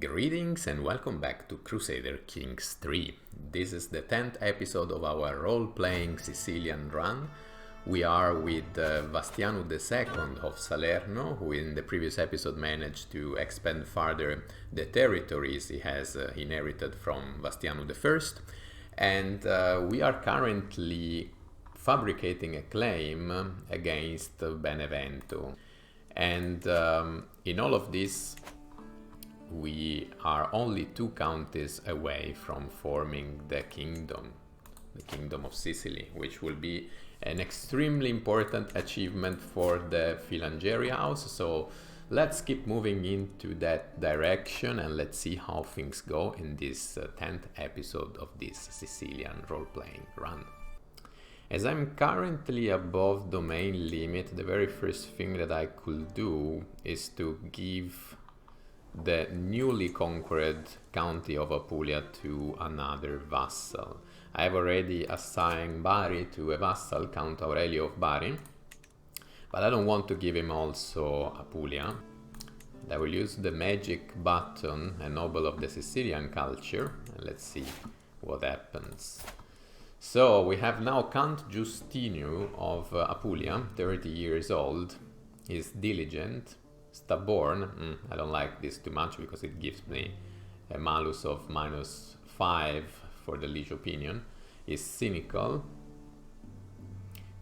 Greetings and welcome back to Crusader Kings 3. This is the 10th episode of our role-playing Sicilian run. We are with Bastiano II of Salerno, who in the previous episode managed to expand further the territories he has inherited from Bastiano I. And we are currently fabricating a claim against Benevento. And in all of this, we are only 2 counties away from forming the Kingdom of Sicily, which will be an extremely important achievement for the Filangieri house. So let's keep moving into that direction and let's see how things go in this 10th episode of this Sicilian role-playing run. As I'm currently above domain limit, the very first thing that I could do is to give the newly conquered county of Apulia to another vassal. I have already assigned Bari to a vassal, Count Aurelio of Bari, but I don't want to give him also Apulia. I will use the magic button, a noble of the Sicilian culture, and let's see what happens. So we have now Count Justino of Apulia, 30 years old. He's diligent, stubborn. I don't like this too much because it gives me a malus of -5 for the liege opinion. He's cynical,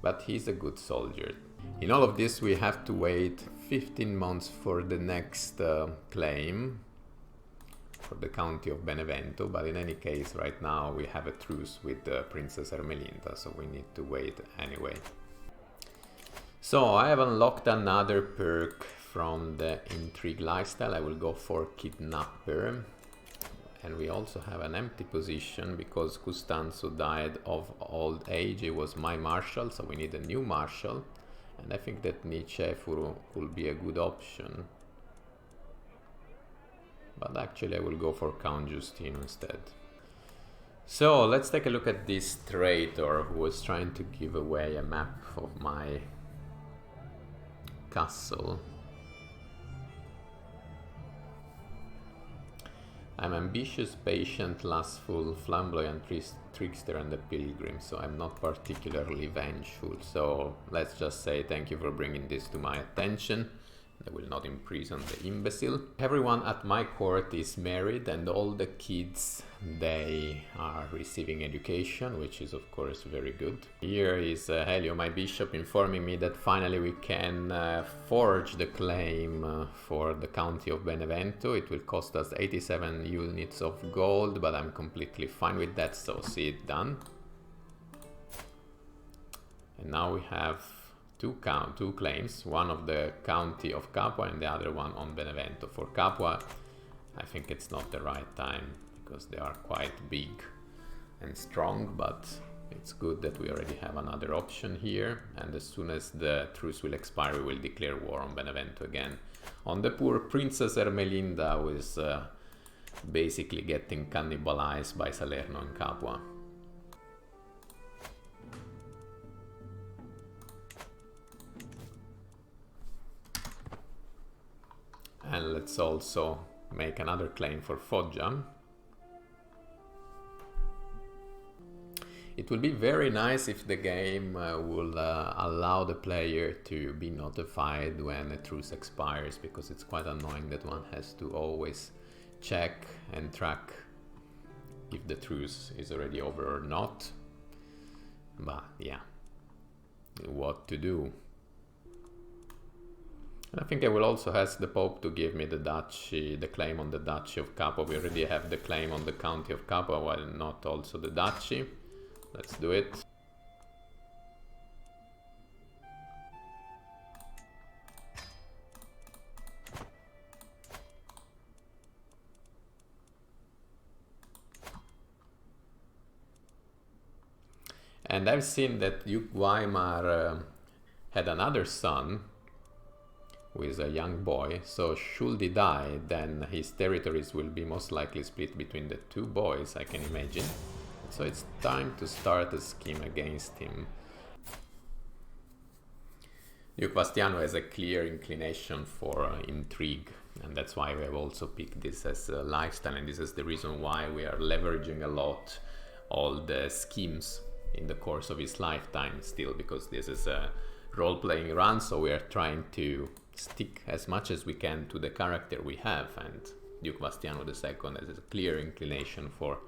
but he's a good soldier. In all of this, we have to wait 15 months for the next claim for the county of Benevento, but in any case, right now we have a truce with Princess Ermelinda, so we need to wait anyway. So I have unlocked another perk from the intrigue lifestyle. I will go for kidnapper, and we also have an empty position because Costanzo died of old age. He was my marshal, so we need a new marshal, and I think that Niceforo could be a good option, but actually I will go for Count Justino instead. So let's take a look at this traitor who was trying to give away a map of my castle. I'm ambitious, patient, lustful, flamboyant, trickster, and a pilgrim, so I'm not particularly vengeful. So let's just say thank you for bringing this to my attention. I will not imprison the imbecile. Everyone at my court is married and all the kids, they are receiving education, which is of course very good. Here is Helio, my bishop, informing me that finally we can forge the claim for the county of Benevento. It will cost us 87 units of gold, but I'm completely fine with that, so see it done. And now we have two claims, one of the county of Capua and the other one on Benevento. For Capua, I think it's not the right time because they are quite big and strong, but it's good that we already have another option here, and as soon as the truce will expire, we will declare war on Benevento again. On the poor Princess Ermelinda, who is basically getting cannibalized by Salerno and Capua. And let's also make another claim for Foggia. It will be very nice if the game will allow the player to be notified when a truce expires, because it's quite annoying that one has to always check and track if the truce is already over or not. But yeah, what to do? I think I will also ask the Pope to give me the duchy, the claim on the Duchy of Capua. We already have the claim on the County of Capua, while not also the Duchy. Let's do it. And I've seen that Duke Weimar had another son, who is a young boy, so should he die, then his territories will be most likely split between the 2 boys, I can imagine. So it's time to start a scheme against him. Duke Bastiano has a clear inclination for intrigue, and that's why we have also picked this as a lifestyle, and this is the reason why we are leveraging a lot all the schemes in the course of his lifetime still, because this is a role-playing run, so we are trying to stick as much as we can to the character we have, and Duke Bastiano II has a clear inclination for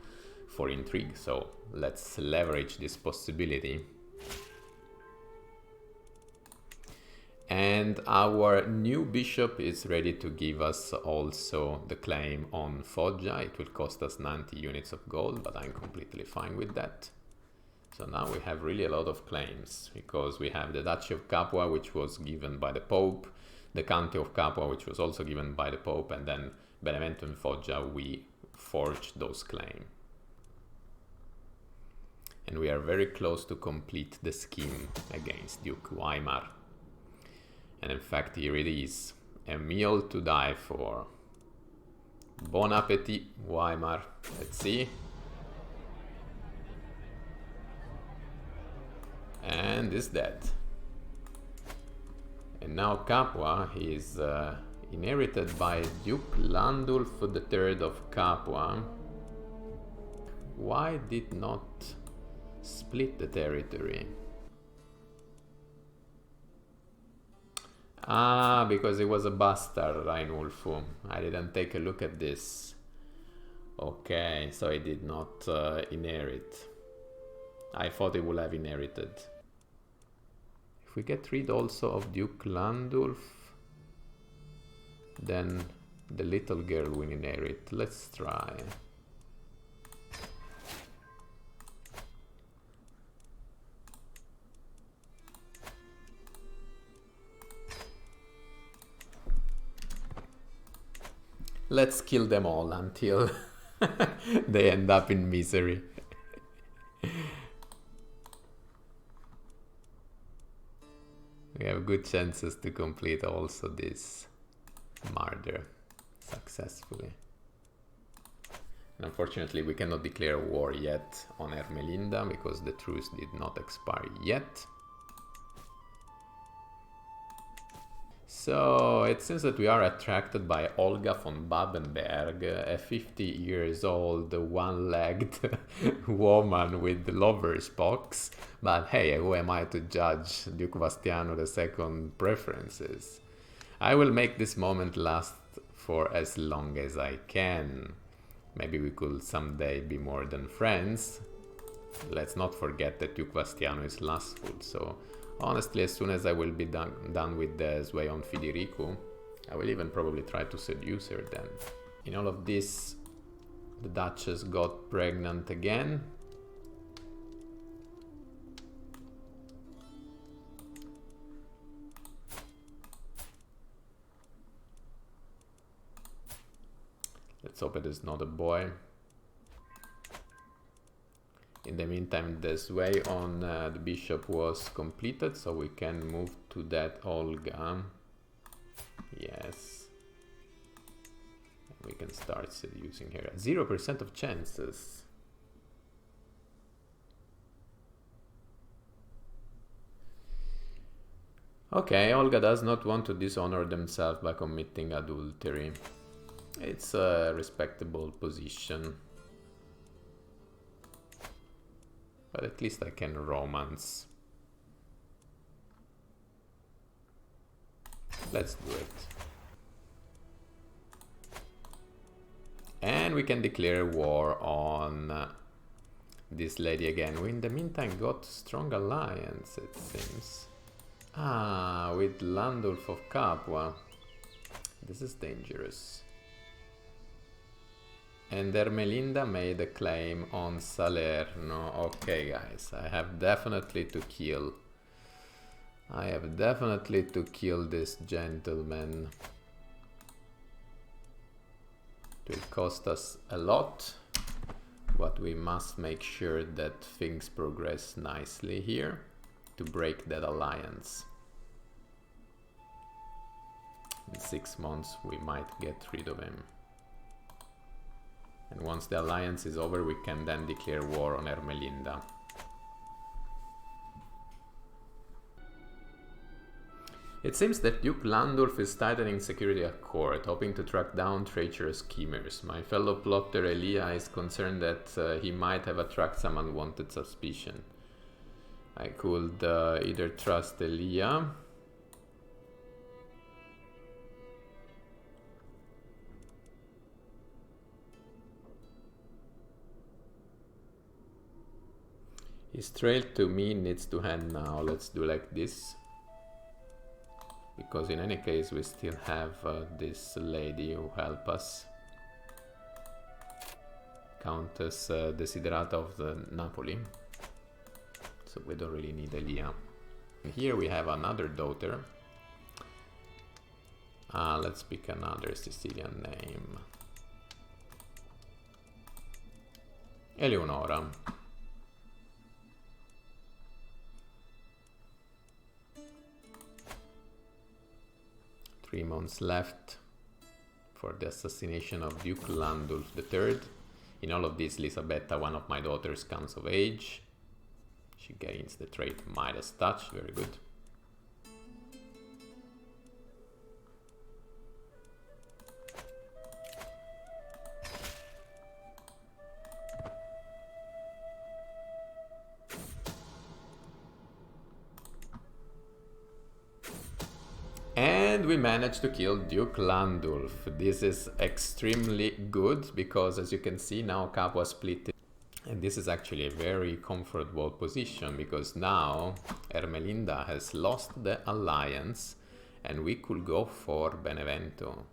intrigue, so let's leverage this possibility. And our new bishop is ready to give us also the claim on Foggia. It will cost us 90 units of gold, but I'm completely fine with that. So now we have really a lot of claims, because we have the Duchy of Capua, which was given by the Pope, the County of Capua, which was also given by the Pope, and then Benevento and Foggia, we forged those claims. And we are very close to complete the scheme against Duke Weimar. And in fact, here it is, a meal to die for. Bon appetit, Weimar. Let's see. And is dead. And now Capua is inherited by Duke Landulf III of Capua. Why did not split the territory? Ah, because he was a bastard, Reinulfo. I didn't take a look at this. Okay, so he did not inherit. I thought he would have inherited. If we get rid also of Duke Landulf, then the little girl will inherit. Let's try. Let's kill them all until they end up in misery. We have good chances to complete also this murder successfully. And unfortunately, we cannot declare war yet on Ermelinda because the truce did not expire yet. So it seems that we are attracted by Olga von Babenberg, a 50 years old, one-legged woman with lover's box. But hey, who am I to judge Duke Bastiano II preferences? I will make this moment last for as long as I can. Maybe we could someday be more than friends. Let's not forget that Duke Bastiano is lustful, so honestly, as soon as I will be done with the sway on Federico, I will even probably try to seduce her then. In all of this, the Duchess got pregnant again. Let's hope it is not a boy. In the meantime, the sway on the bishop was completed, so we can move to that Olga. Yes. We can start seducing her. 0% of chances. Okay, Olga does not want to dishonor themselves by committing adultery. It's a respectable position. But at least I can romance. Let's do it. And we can declare war on this lady again. We in the meantime got strong alliance, it seems. Ah, with Landulf of Capua. This is dangerous. And Ermelinda made a claim on Salerno. Okay, guys, I have definitely to kill. I have definitely to kill this gentleman. It will cost us a lot, but we must make sure that things progress nicely here to break that alliance. In 6 months, we might get rid of him. And once the alliance is over, we can then declare war on Ermelinda. It seems that Duke Landulf is tightening security at court, hoping to track down treacherous schemers. My fellow plotter Elia is concerned that he might have attracted some unwanted suspicion. I could either trust Elia his trail to me needs to hand now. Let's do like this. Because in any case we still have this lady who help us. Countess Desiderata of Napoli. So we don't really need Elia. And here we have another daughter. Let's pick another Sicilian name. Eleonora. 3 months left for the assassination of Duke Landulf III. In all of this, Lisabetta, one of my daughters, comes of age. She gains the trait Midas Touch, very good. And we managed to kill Duke Landulf. This is extremely good because, as you can see, now Capua split it. And this is actually a very comfortable position because now Ermelinda has lost the alliance and we could go for Benevento.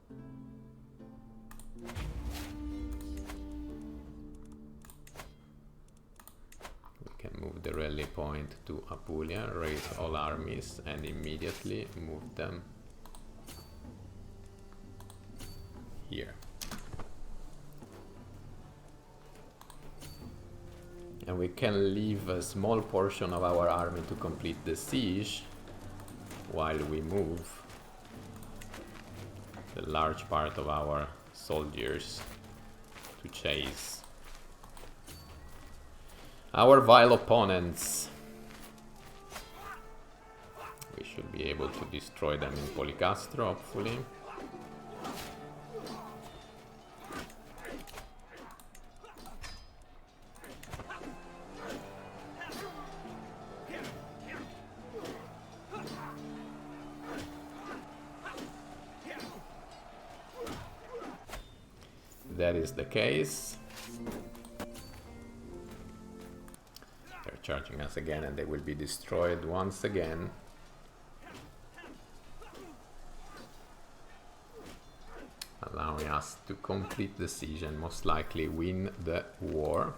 We can move the rally point to Apulia, raise all armies and immediately move them here. And we can leave a small portion of our army to complete the siege while we move the large part of our soldiers to chase our vile opponents. We should be able to destroy them in Policastro, hopefully. That is the case. They're charging us again and they will be destroyed once again. Allowing us to complete the siege and most likely win the war.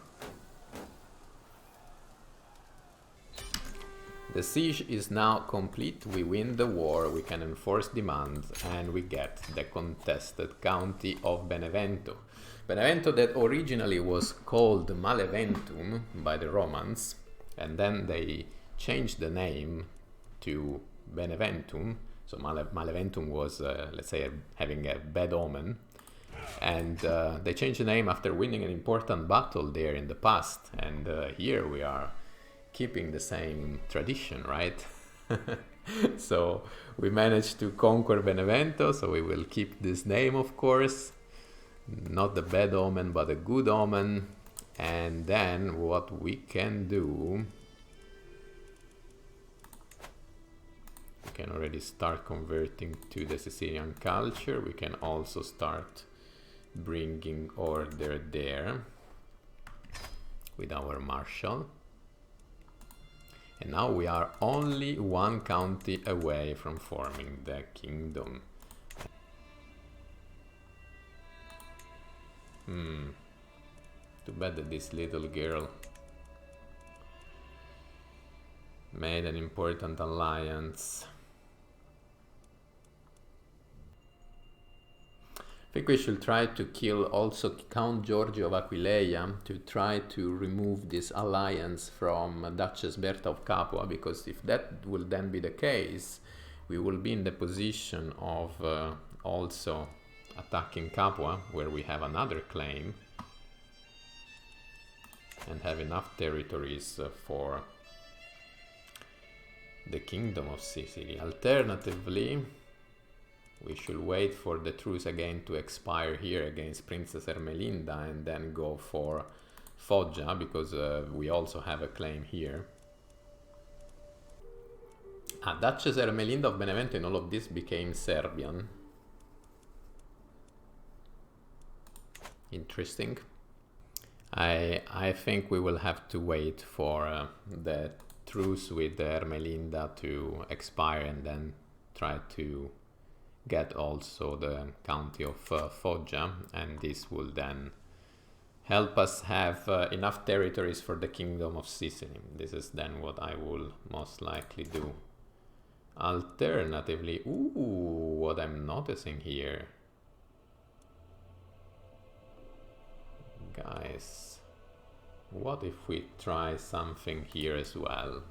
The siege is now complete, we win the war, we can enforce demands and we get the contested county of Benevento. Benevento that originally was called Maleventum by the Romans and then they changed the name to Beneventum. So Maleventum was, let's say, having a bad omen. And they changed the name after winning an important battle there in the past. And here we are keeping the same tradition, right? So we managed to conquer Benevento, so we will keep this name, of course. Not the bad omen, but a good omen. And then what we can do, we can already start converting to the Sicilian culture. We can also start bringing order there with our marshal. And now we are only one county away from forming the kingdom. Too bad that this little girl made an important alliance. I think we should try to kill also Count Giorgio of Aquileia to try to remove this alliance from Duchess Berta of Capua, because if that will then be the case, we will be in the position of also attacking Capua, where we have another claim, and have enough territories for the Kingdom of Sicily. Alternatively, we should wait for the truce again to expire here against Princess Ermelinda and then go for Foggia, because we also have a claim here. Duchess Ermelinda of Benevento in all of this became Serbian. Interesting. I think we will have to wait for the truce with Ermelinda to expire and then try to get also the county of Foggia, and this will then help us have enough territories for the Kingdom of Sicily. This is then what I will most likely do. Alternatively, ooh, what I'm noticing here, guys, what if we try something here as well?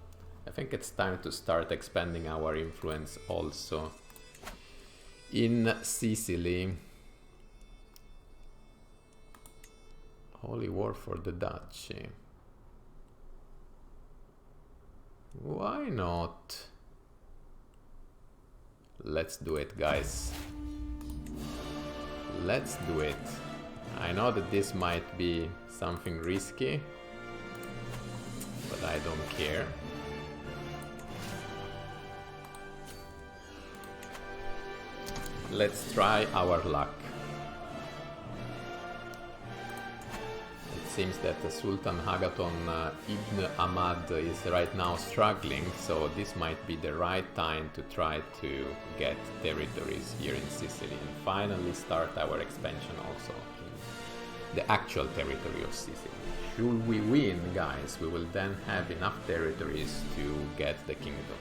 I think it's time to start expanding our influence also in Sicily. Holy War for the Duchy. Why not? Let's do it, guys. Let's do it. I know that this might be something risky, but I don't care. Let's try our luck. It seems that the Sultan Agaton Ibn Ahmad is right now struggling, so this might be the right time to try to get territories here in Sicily and finally start our expansion also in the actual territory of Sicily. Should we win, guys, we will then have enough territories to get the kingdom.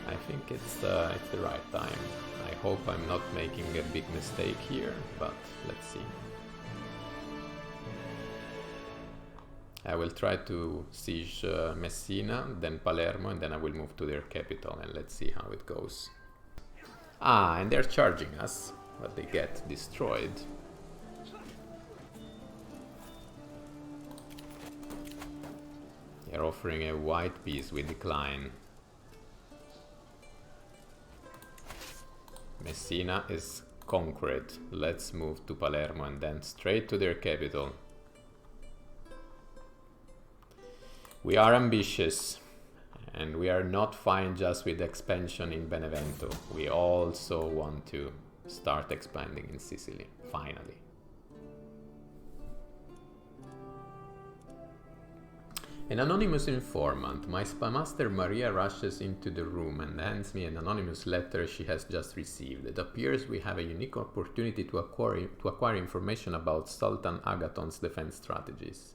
I think it's the right time. I hope I'm not making a big mistake here, but let's see. I will try to siege Messina, then Palermo, and then I will move to their capital, and let's see how it goes. Ah, and they're charging us, but they get destroyed. They're offering a white piece, we decline. Messina is conquered. Let's move to Palermo and then straight to their capital. We are ambitious, and we are not fine just with expansion in Benevento. We also want to start expanding in Sicily, finally. An anonymous informant. My spymaster Maria rushes into the room and hands me an anonymous letter she has just received. It appears we have a unique opportunity to acquire information about Sultan Agaton's defense strategies.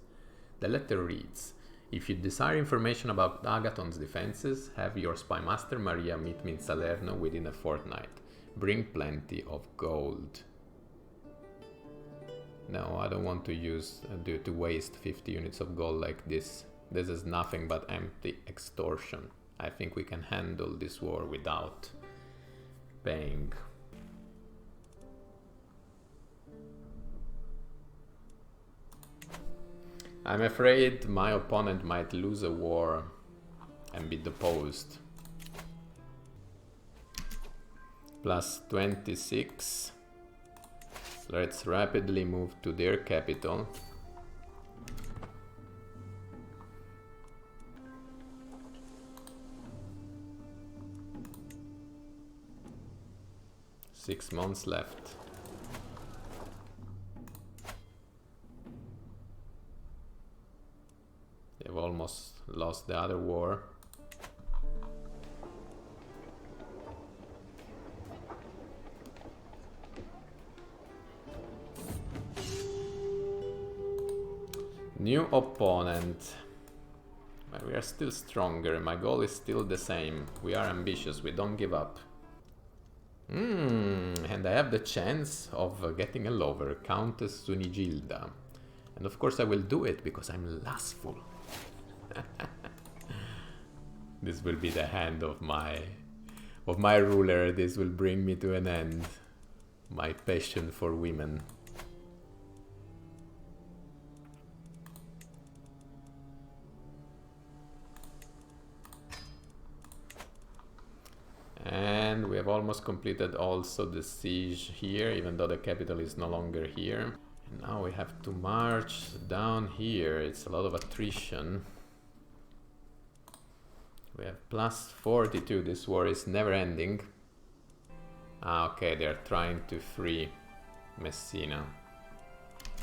The letter reads, if you desire information about Agaton's defenses, have your spymaster Maria meet me in Salerno within a fortnight. Bring plenty of gold. No, I don't want to to waste 50 units of gold like this. This is nothing but empty extortion. I think we can handle this war without paying. I'm afraid my opponent might lose a war and be deposed. Plus 26. Let's rapidly move to their capital. Six months left. They've almost lost the other war. New opponent. But we are still stronger. My goal is still the same. We are ambitious. We don't give up. And I have the chance of getting a lover, Countess Sunigilda. And of course I will do it because I'm lustful. This will be the hand of my ruler. This will bring me to an end. My passion for women. almost completed also the siege here, even though the capital is no longer here. And now we have to march down here. It's a lot of attrition. We have plus 42. This war is never ending. Ah, okay, they're trying to free Messina.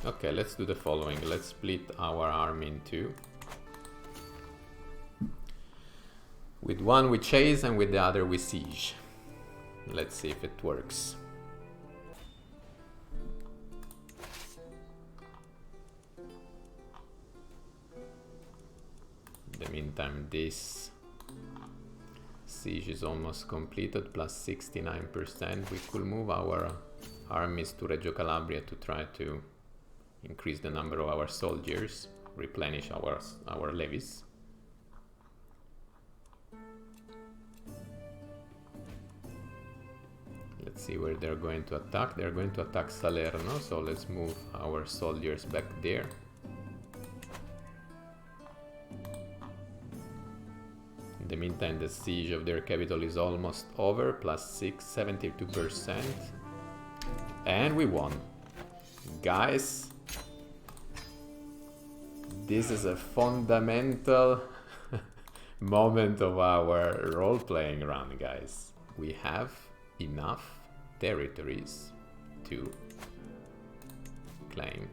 Okay, let's do the following. Let's split our army in two. With one we chase and with the other we siege. Let's see if it works. In the meantime, this siege is almost completed, plus 69%. We could move our armies to Reggio Calabria to try to increase the number of our soldiers, replenish our levies. Let's see where they're going to attack. They're going to attack Salerno, so let's move our soldiers back there. In the meantime, the siege of their capital is almost over, plus 72%. And we won. Guys, this is a fundamental moment of our role-playing run, guys. We have enough territories to claim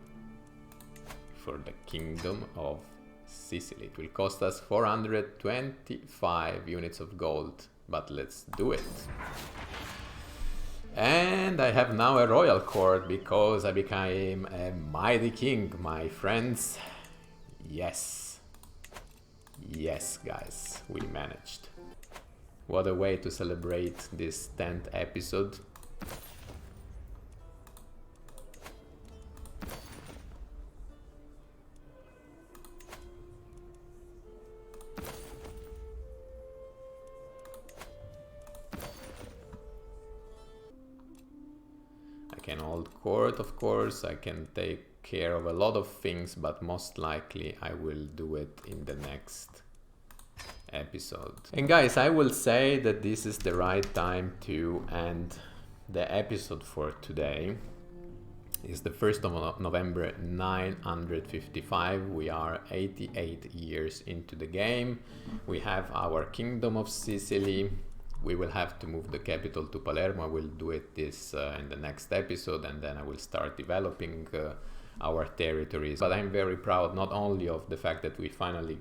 for the Kingdom of Sicily. It will cost us 425 units of gold, but let's do it. And I have now a royal court because I became a mighty king, my friends. Yes. Yes, guys, we managed. What a way to celebrate this 10th episode. I can hold court, of course, I can take care of a lot of things, but most likely I will do it in the next episode. And guys, I will say that this is the right time to end the episode for today. It's the 1st of November 955. We are 88 years into the game. We have our Kingdom of Sicily. We will have to move the capital to Palermo. I will do it this in the next episode, and then I will start developing our territories. But I'm very proud not only of the fact that we finally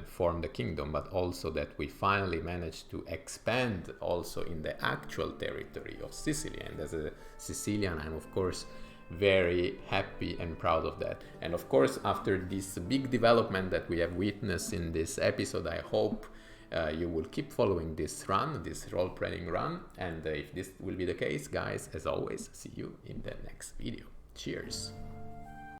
formed the kingdom, but also that we finally managed to expand also in the actual territory of Sicily. And as a Sicilian, I'm of course very happy and proud of that. And of course, after this big development that we have witnessed in this episode, I hope you will keep following this run, this role-playing run. And if this will be the case, guys, as always, see you in the next video. Cheers!